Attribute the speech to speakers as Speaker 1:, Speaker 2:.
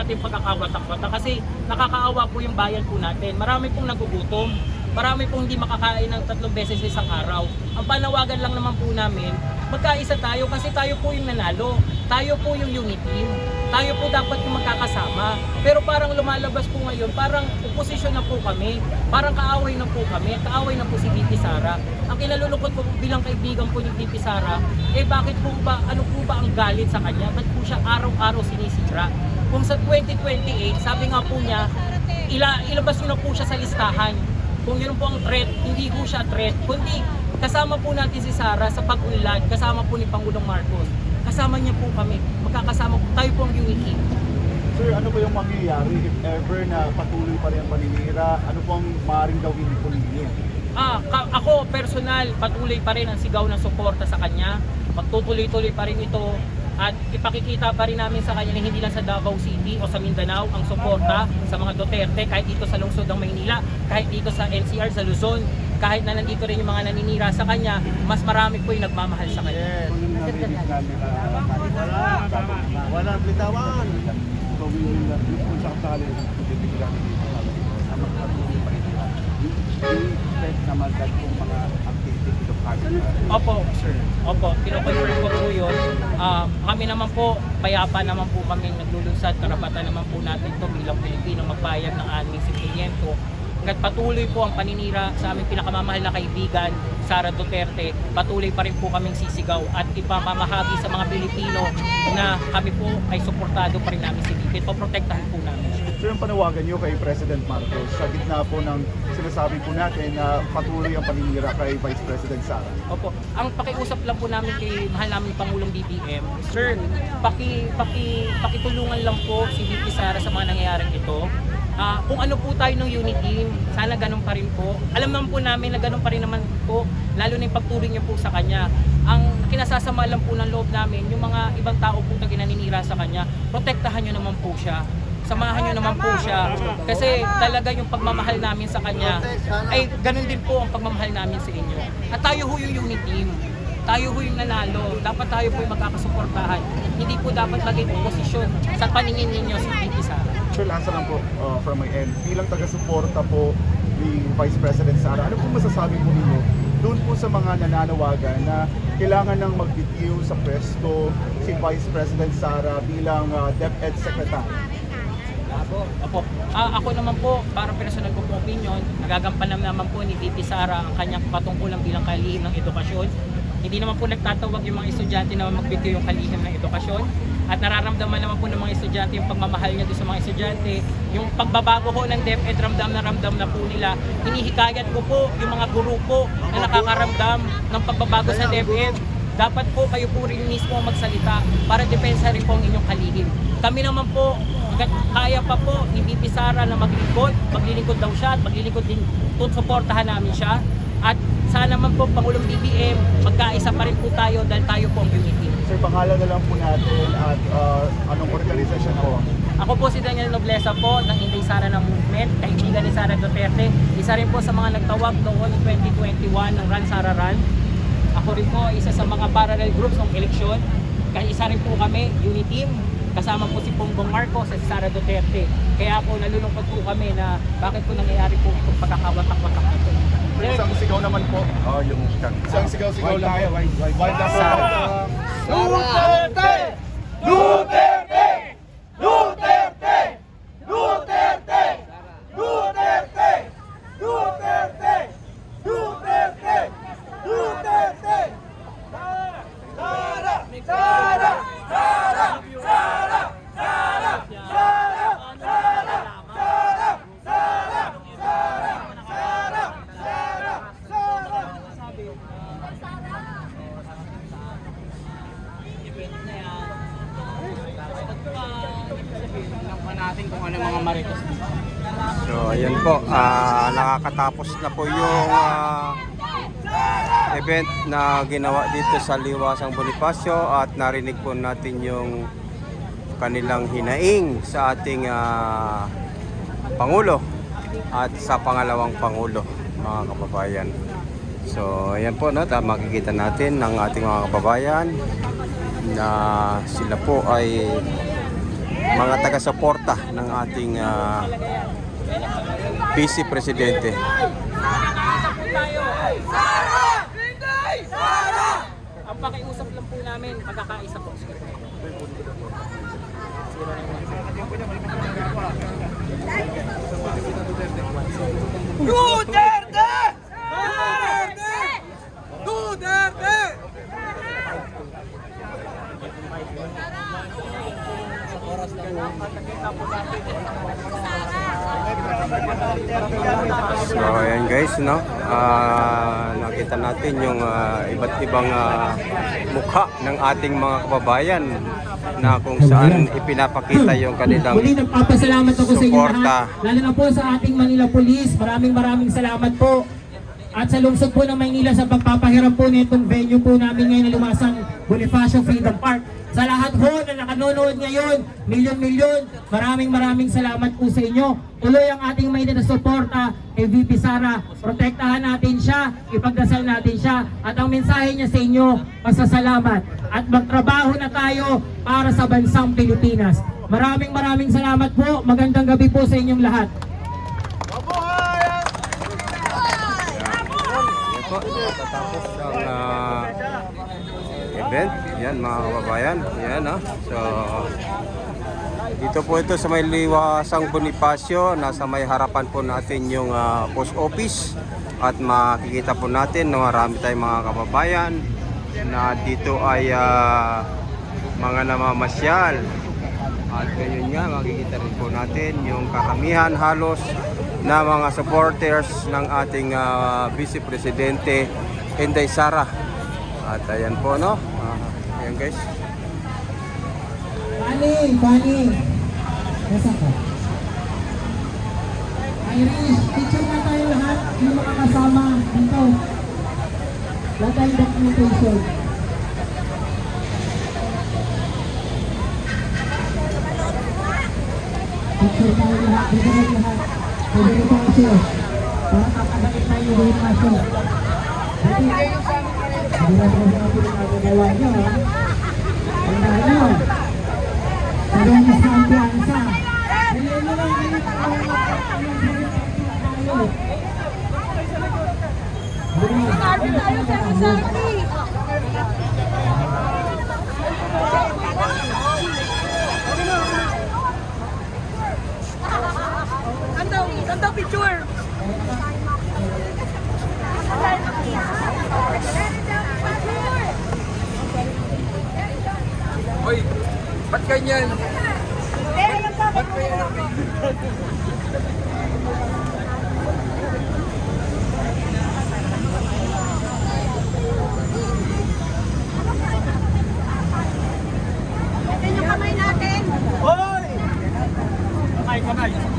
Speaker 1: natin pagkakawatak-watak kasi nakakaawa po yung bayan po natin. Marami pong nagugutom, marami pong hindi makakain ng 3 beses sa isang araw. Ang panawagan lang naman po namin, magkaisa tayo kasi tayo po yung nanalo. Tayo po yung unity. Tayo po dapat yung magkakasama. Pero parang lumalabas po ngayon, parang oposisyon na po kami. Parang kaaway na po kami. Kaaway na po si VP Sara. Ang kinalulungkot po bilang kaibigan po ni VP Sara, bakit po ba, ano po ba ang galit sa kanya? Ba't po siya araw-araw sinisira? Kung sa 2028, sabi nga po niya, ilabas niyo na po siya sa listahan. Kung yun po ang threat, hindi po siya threat, kundi kasama po natin si Sara sa pag-unlad, kasama po ni Pangulong Marcos. Kasama niya po kami, magkakasama po, tayo po ang unity.
Speaker 2: Sir, ano ba yung mangyayari if ever na patuloy pa rin ang paninira? Ano po ang maaaring gawin po ninyo?
Speaker 1: Ako personal, patuloy pa rin ang sigaw ng suporta sa kanya. Magtutuloy-tuloy pa rin ito at ipakikita pa rin namin sa kanya na hindi lang sa Davao City o sa Mindanao ang suporta sa mga Duterte, kahit dito sa lungsod ng Maynila, kahit dito sa NCR, sa Luzon, kahit na nandito rin yung mga naninira sa kanya, mas marami po yung nagmamahal sa kanya.
Speaker 2: Walang bitawan.
Speaker 1: Opo, sir. Opo, kino-confirm ko po yun. Kami naman po, payapa naman po kami naglulunsad. Karapatan naman po natin to bilang Pilipino magpayag ng aming sentimiento. Hanggat patuloy po ang paninira sa aming pinakamamahal na kaibigan, Sara Duterte, patuloy pa rin po kaming sisigaw at ipamamahagi sa mga Pilipino na kami po ay suportado pa rin namin si Duterte. Poprotektahan po namin.
Speaker 2: Sir, yung panawagan niyo kay President Marcos sa gitna po ng sinasabi po natin na patuloy ang paninira kay Vice President Sara?
Speaker 1: Opo. Ang pakiusap lang po namin kay mahal namin Pangulong BBM, sir, pakitulungan lang po si VP Sara sa mga nangyayaring ito. Kung ano po tayo ng unity, sana ganun pa rin po. Alam naman po namin na ganun pa rin naman po, lalo na yung pagturing niyo po sa kanya. Ang kinasasama lang po ng loob namin, yung mga ibang tao po na ginaninira sa kanya, protektahan niyo naman po siya. Samahan niyo naman po siya. Kasi talaga yung pagmamahal namin sa kanya, ay ganun din po ang pagmamahal namin sa inyo. At tayo ho yung unity. Tayo ho yung nanalo. Dapat tayo po yung magkakasuportahan. Hindi po dapat maging oposisyon sa paningin ninyo si VP Sara.
Speaker 2: Sir, lasa lang po from my end. Bilang taga-suporta po ni Vice President Sara, ano po masasabi po ninyo doon po sa mga nananawagan na kailangan nang magbitiw sa pwesto si Vice President Sara bilang DepEd Secretary?
Speaker 1: Opo. Ako naman po, para personal ko po opinion, nagagampanan naman po ni VP Sara ang kanyang patungkulan bilang kalihim ng edukasyon. Hindi naman po nagtatawag yung mga estudyante na magbitiw yung kalihim ng edukasyon. At nararamdaman naman po ng mga estudyante yung pagmamahal niya doon sa mga estudyante. Yung pagbabago po ng DepEd, ramdam na po nila. Hinihikayat ko po yung mga guro po na nakakaramdam ng pagbabago sa DepEd. Dapat po kayo po rin mismo magsalita para depensa rin po ang inyong kalihim. Kami naman po, kaya pa po ni VP Sara na maglilingkod daw siya at maglilingkod din, suportahan namin siya. At sana naman po Pangulong BBM, magkaisa pa rin po tayo dahil tayo po ang unity.
Speaker 2: Sir, pangalan na lang po natin at anong organisasyon po?
Speaker 1: Ako po si Daniel Nobleza po ng Inday Sara na Movement, kaibigan ni Sara Duterte. Isa rin po sa mga nagtawag noong 2021 ng Run Sara Run. Ako rin po isa sa mga parallel groups ng eleksyon. Kaya isa rin po kami, Unity Team. Kasama po si Bongbong Marcos at si Sara Duterte. Kaya po nalulungkot po kami na bakit po nangyayari po itong pagkakawatak-watak ito.
Speaker 2: Isang sigaw naman po.
Speaker 3: Yung
Speaker 2: Isang sigaw-sigaw lang.
Speaker 1: Sara.
Speaker 2: Duterte! Duterte! Duterte! Duterte! Duterte! Duterte! Duterte! Duterte! Sara! Sara! Sara! Sara! Sara! Sara! Sara! Sara! Sara! Sara! Sara! Sara! Sara! Sara!
Speaker 1: Natin kung ano mga marites.
Speaker 3: So ayan po, nakakatapos na po yung event na ginawa dito sa Liwasang Bonifacio at narinig po natin yung kanilang hinaing sa ating Pangulo at sa pangalawang Pangulo, mga kababayan. So ayan po, makikita natin ng ating mga kababayan na sila po ay mga taga-suporta ng ating Vice Presidente.
Speaker 1: Magkakaisa po tayo. Ang pakiusap lang po namin, magkakaisa po.
Speaker 4: Duterte! Duterte!
Speaker 3: So ayan guys, no? Nakita natin yung iba't ibang mukha ng ating mga kababayan na kung saan ipinapakita yung kanilang
Speaker 1: Muli nagpapasalamat ako sa inyo
Speaker 3: suporta.
Speaker 1: lahat. Lalo na po sa ating Manila Police. Maraming salamat po. At sa lungsod po ng Maynila sa pagpapahiram po nitong venue po namin ngayon na Lumasang Bonifacio Freedom Park. Sa lahat po na nakanonood ngayon, milyon-milyon, maraming salamat po sa inyo. Tuloy ang ating may na suporta kay VP Sara. Protektahan natin siya, ipagdasal natin siya. At ang mensahe niya sa inyo, pasasalamat. At magtrabaho na tayo para sa bansang Pilipinas. Maraming salamat po. Magandang gabi po sa inyong lahat.
Speaker 3: Yan po, tatapos ang event. Yan mga kababayan. Yan So dito po ito sa may Liwasang Bonifacio. Nasa may harapan po natin yung post office. At makikita po natin na marami tayong mga kababayan na dito ay mga namamasyal. At ngayon nga makikita rin po natin yung karamihan halos na mga supporters ng ating Vice Presidente Inday Sara. At ayan po, no? Ayan guys.
Speaker 1: Bani. Nasa ka? Irish, picture na tayo lahat. Yung mga kasama dito. Lahat tayong documentation. Picture tayo lahat. Dito tayo lahat. Pwede rin tayo siya. Para kakadakit tayo yung kaso. Hindi na po natin ang magagawa nyo, ha? Ang nyo. Parang sa ambiyansa. Hindi mo lang kayo
Speaker 4: Ganda picture! Hoy, ba't ganyan? Ba't ganyan?
Speaker 5: Natin yung kamay natin.
Speaker 4: Hoy! Kamay!